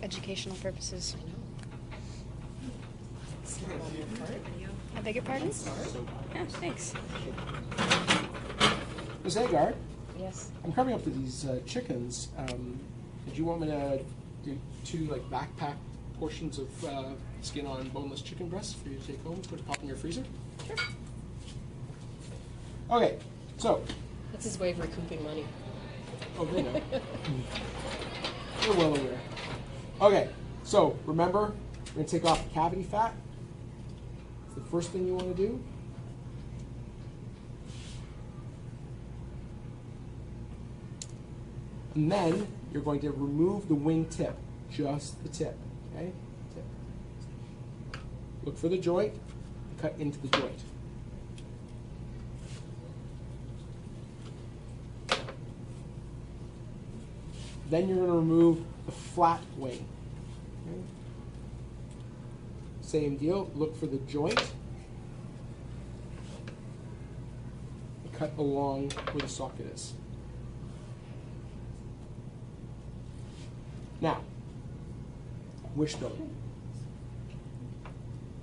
educational purposes. I know. It's not on your part. I beg your pardon? Yeah, thanks. Ms. Agard, Yes. I'm coming up to these chickens. Did you want me to do 2 like backpack portions of skin on boneless chicken breasts for you to take home, put it pop in your freezer? Sure. Okay, so, That's his way of recouping money. oh, they know. You're well aware. Okay, so remember, we're going to take off the cavity fat. It's the first thing you want to do. And then you're going to remove the wing tip, just the tip, okay? Tip. Look for the joint, and cut into the joint. Then you're going to remove the flat wing. Okay? Same deal, look for the joint, and cut along where the socket is. Now, wishbone.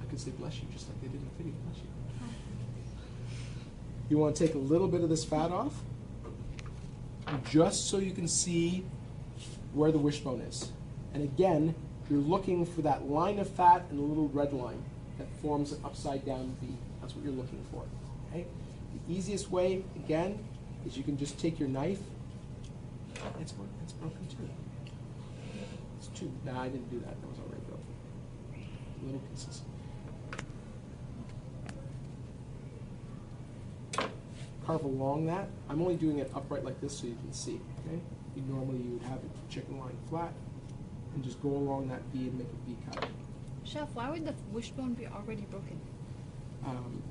I could say bless you just like they did in the video. Bless you. You want to take a little bit of this fat off, just so you can see where the wishbone is. And again, you're looking for that line of fat and the little red line that forms an upside down V. That's what you're looking for. Okay? The easiest way, again, is you can just take your knife. It's broken too. It's 2. Nah, I didn't do that. That was already broken. Little pieces. Carve along that. I'm only doing it upright like this so you can see. Okay? Normally you would have a chicken lying flat and just go along that V and make a V cut. Chef, why would the wishbone be already broken?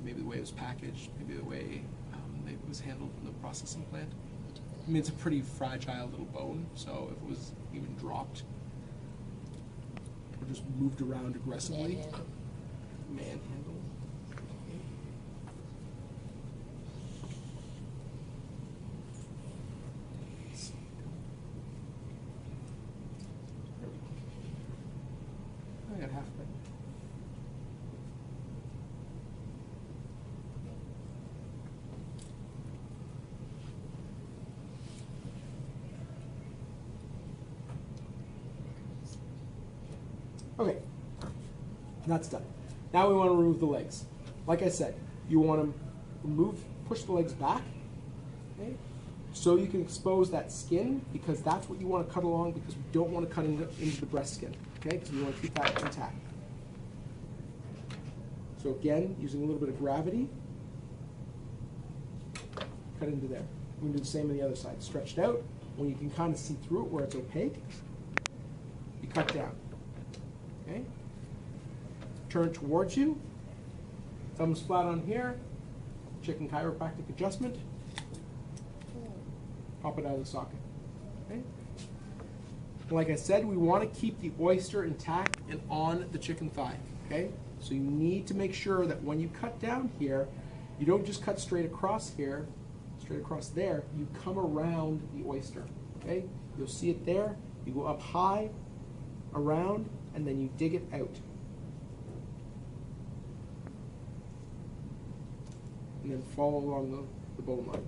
Maybe the way it was packaged, maybe the way it was handled in the processing plant. I mean, it's a pretty fragile little bone, so if it was even dropped or just moved around aggressively, manhandled. I got half of it. Okay, that's done. Now we want to remove the legs. Like I said, you want to push the legs back, okay? So you can expose that skin, because that's what you want to cut along, because we don't want to cut into the breast skin, okay? Because we want to keep that intact. So again, using a little bit of gravity, cut into there. We're going to do the same on the other side. Stretched out, when you can kind of see through it where it's opaque, you cut down. Okay? Turn towards you. Thumbs flat on here. Chicken chiropractic adjustment. Pop it out of the socket. Okay? Like I said, we want to keep the oyster intact and on the chicken thigh. Okay? So you need to make sure that when you cut down here, you don't just cut straight across here, straight across there. You come around the oyster. Okay? You'll see it there. You go up high, around, and then you dig it out. And then follow along the bone line.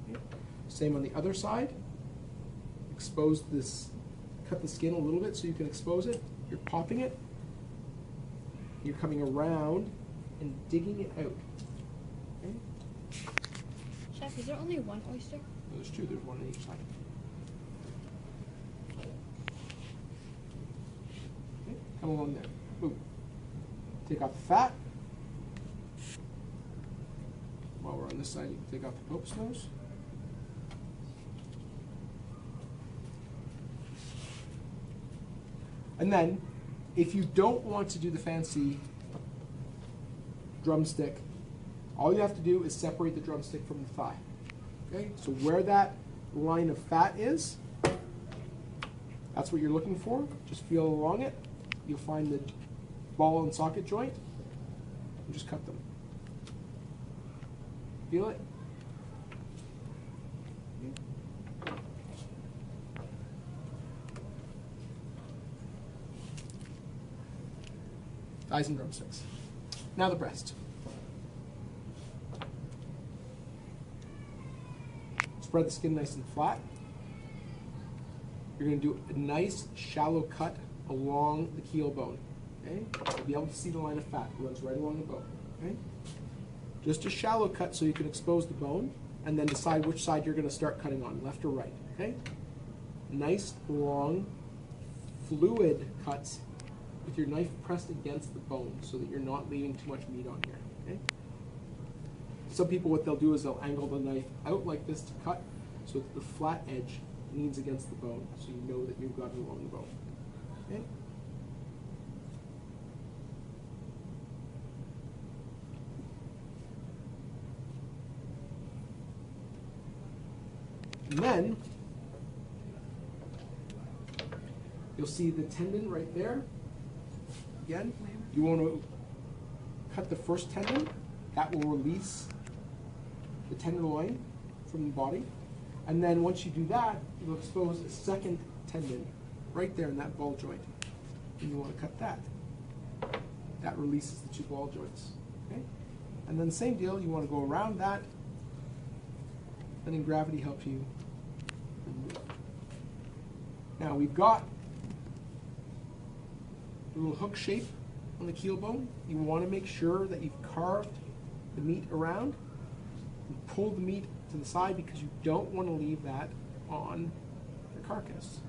Okay. Same on the other side. Expose this, cut the skin a little bit so you can expose it. You're popping it. You're coming around and digging it out. Okay. Chef, is there only one oyster? There's 2. There's 1 on each side. Okay. Come along there. Boom. Take off the fat. While we're on this side, you can take off the Pope's nose. And then, if you don't want to do the fancy drumstick, all you have to do is separate the drumstick from the thigh. Okay? So where that line of fat is, that's what you're looking for. Just feel along it. You'll find the ball and socket joint, and just cut them. Feel it? Thighs and drumsticks. Now the breast. Spread the skin nice and flat. You're going to do a nice shallow cut along the keel bone. Okay? You'll be able to see the line of fat. It runs right along the bone. Okay? Just a shallow cut so you can expose the bone, and then decide which side you're going to start cutting on, left or right. Okay? Nice, long, fluid cuts with your knife pressed against the bone so that you're not leaving too much meat on here. Okay? Some people, what they'll do is they'll angle the knife out like this to cut so that the flat edge leans against the bone so you know that you've got it along the bone. Okay? And then you'll see the tendon right there. Again, you want to cut the first tendon. That will release the tenderloin from the body. And then once you do that, you'll expose a second tendon right there in that ball joint. And you want to cut that. That releases the two ball joints. Okay? And then same deal, you want to go around that. Letting gravity help you remove. Now we've got a little hook shape on the keel bone. You want to make sure that you've carved the meat around and pull the meat to the side because you don't want to leave that on the carcass.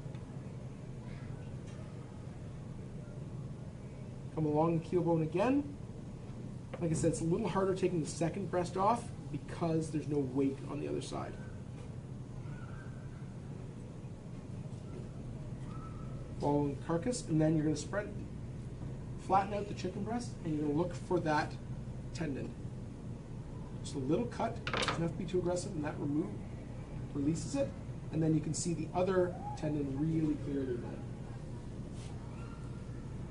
Come along the keel bone again. Like I said, it's a little harder taking the second breast off because there's no weight on the other side. Follow the carcass, and then you're going to spread, flatten out the chicken breast, and you're going to look for that tendon. Just a little cut, doesn't have to be too aggressive, and that releases it, and then you can see the other tendon really clearly then.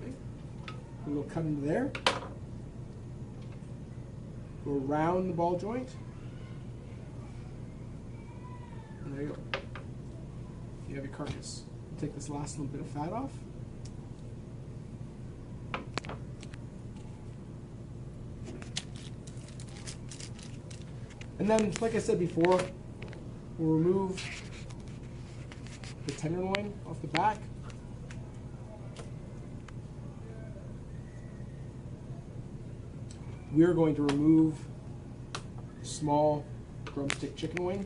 Okay. A little cut into there. Go around the ball joint. And there you go. You have your carcass. Take this last little bit of fat off. And then, like I said before, we'll remove the tenderloin off the back. We're going to remove the small drumstick chicken wing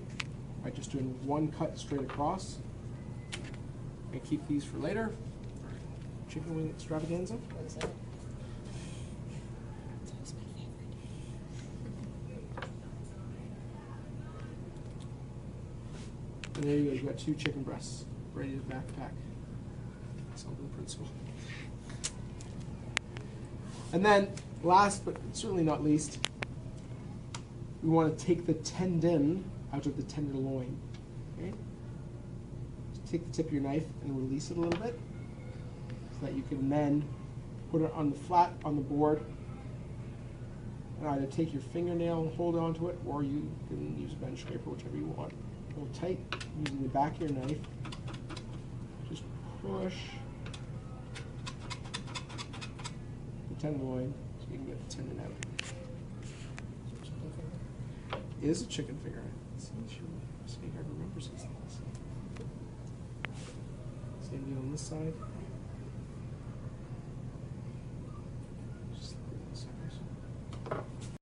by just doing one cut straight across. And keep these for later. Chicken wing extravaganza. What is that? And there you go, you've got 2 chicken breasts ready to backpack. Something principle. And then, last but certainly not least, we want to take the tendon out of the tenderloin. Okay? So take the tip of your knife and release it a little bit so that you can then put it on the flat on the board and either take your fingernail and hold onto it, or you can use a bench scraper, whichever you want. Hold tight using the back of your knife. Just push the tenderloin so you can get the tendon out. It is a chicken finger. Let's see if I remember these things. Same deal on this side.